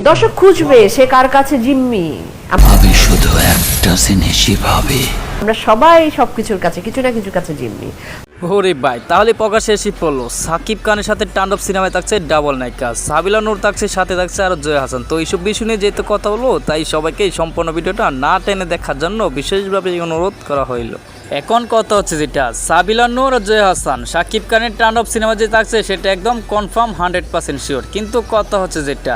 দর্শক খুঁজবে সে কার কাছে জিম্মি। আমি শুধু একটা জিনিসই ভাবি, আমরা সবাই সবকিছুর কাছে কিছু না কিছু কাছে জিম্মি। ওরে ভাই, তাহলে প্রকাশ্যে এসে পড়লো সাকিব খানের সাথে তাণ্ডব সিনেমায় থাকছে ডাবল নায়িকা, সাবিলা নূর থাকছে, সাথে থাকছে আর জয়া হাসান। তো এইসব বিষয় নিয়ে যেহেতু কথা হলো, তাই সবাইকে সম্পূর্ণ ভিডিওটা না টেনে দেখার জন্য বিশেষভাবে অনুরোধ করা হইল। এখন কথা হচ্ছে যেটা সাবিলা নূর আর জয়া হাসান সাকিব খানের তাণ্ডব সিনেমা যে থাকছে সেটা একদম কনফার্ম 100% শিওর। কিন্তু কথা হচ্ছে যেটা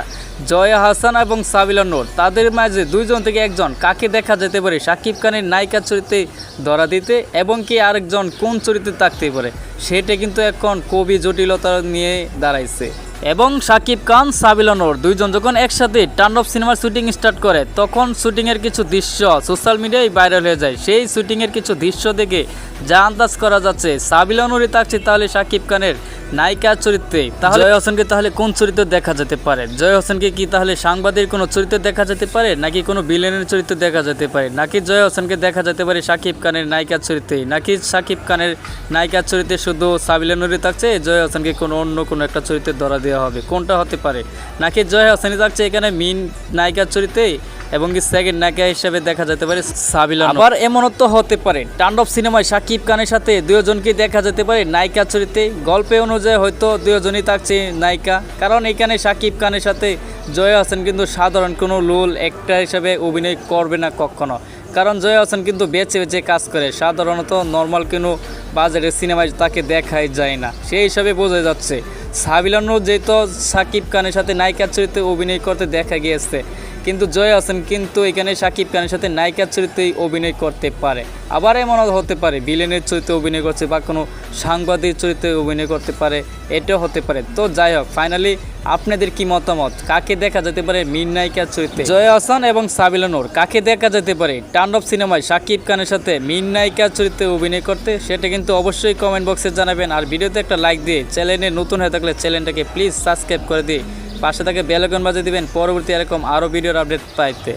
জয়া হাসান এবং সাবিলা নূর তাদের মাঝে দুইজন থেকে একজন কাকে দেখা যেতে পারে সাকিব খানের নায়িকার চরিত্রে ধরা দিতে, এবং কি আরেকজন কোন চরিত্রে থাকতে পারে সেটা কিন্তু এখন খুবই জটিলতা নিয়ে দাঁড়াইছে। এবং সাকিব খান সাবিলা নূর দুইজন যখন একসাথে তাণ্ডব সিনেমার শুটিং স্টার্ট করে তখন শুটিংয়ের কিছু দৃশ্য সোশ্যাল মিডিয়ায় ভাইরাল হয়ে যায়। সেই শুটিংয়ের কিছু দৃশ্য দেখে যা আন্দাজ করা যাচ্ছে সাবিলা নূরই থাকছে তাহলে সাকিব খানের নায়িকার চরিত্রে, তাহলে জয়া হোসেনকে তাহলে কোন চরিত্রে দেখা যেতে পারে? জয়া হোসেনকে কি তাহলে সাংবাদিক কোনো চরিত্রে দেখা যেতে পারে, নাকি কোনো ভিলেনের চরিত্রে দেখা যেতে পারে, নাকি জয়া হোসেনকে দেখা যেতে পারে সাকিব খানের নায়িকার চরিত্রে, নাকি সাকিব খানের নায়িকার চরিত্রে শুধু সাবিলা নূরই থাকছে, জয়া হোসেনকে কোনো অন্য কোনো একটা চরিত্রে ধরা দেওয়া হবে? কোনটা হতে পারে? নাকি জয়া হোসেনই থাকছে এখানে মেইন নায়িকার চরিত্রে এবং কি সেকেন্ড নায়িকা হিসেবে দেখা যেতে পারে সাবিলা নূর? আবার এমনও তো হতে পারে তাণ্ডব সিনেমায় সাকিব খানের সাথে দুজনকে দেখা যেতে পারে নায়িকার চরিত্রে। গল্পে অনুযায়ী হয়তো দুজনই থাকছে নায়িকা, কারণ এখানে সাকিব খানের সাথে জয়া হোসেন কিন্তু সাধারণ কোনো লোল একটা হিসেবে অভিনয় করবে না কখনো, কারণ জয়া হোসেন কিন্তু বেছে বেছে কাজ করে, সাধারণত নর্মাল কোনো বাজারের সিনেমায় তাকে দেখাই যায় না। সেই হিসাবে বোঝা যাচ্ছে সাবিলা নূর যেহেতু সাকিব খানের সাথে নায়িকার চরিত্রে অভিনয় করতে দেখা গিয়েছে, কিন্তু জয়া হোসেন কিন্তু এখানে সাকিব খানের সাথে নায়িকার চরিত্রেই অভিনয় করতে পারে। আবার এমনও হতে পারে ভিলেনের চরিত্রে অভিনয় করছে বা কোনো সাংবাদিক চরিত্রে অভিনয় করতে পারে, এটাও হতে পারে। তো যাই হোক, ফাইনালি আপনাদের কি মতামত? কাকে দেখা যেতে পারে মেইন নায়িকার চরিত্রে জয়া হাসান এবং সাবিলা নূর? কাকে দেখা যেতে পারে তাণ্ডব সিনেমায় সাকিব খানের সাথে মেইন নায়িকার চরিত্রে অভিনয় করতে? সেটা কিন্তু অবশ্যই কমেন্ট বক্সে জানাবেন। আর ভিডিওতে একটা লাইক দিয়ে চ্যানেলে নতুন হয়ে থাকলে চ্যানেলটাকে প্লিজ সাবস্ক্রাইব করে দিয়ে পাশে থেকে বেল আইকন বাজিয়ে দিবেন পরবর্তী এরকম আরও ভিডিওর আপডেট পাইতে।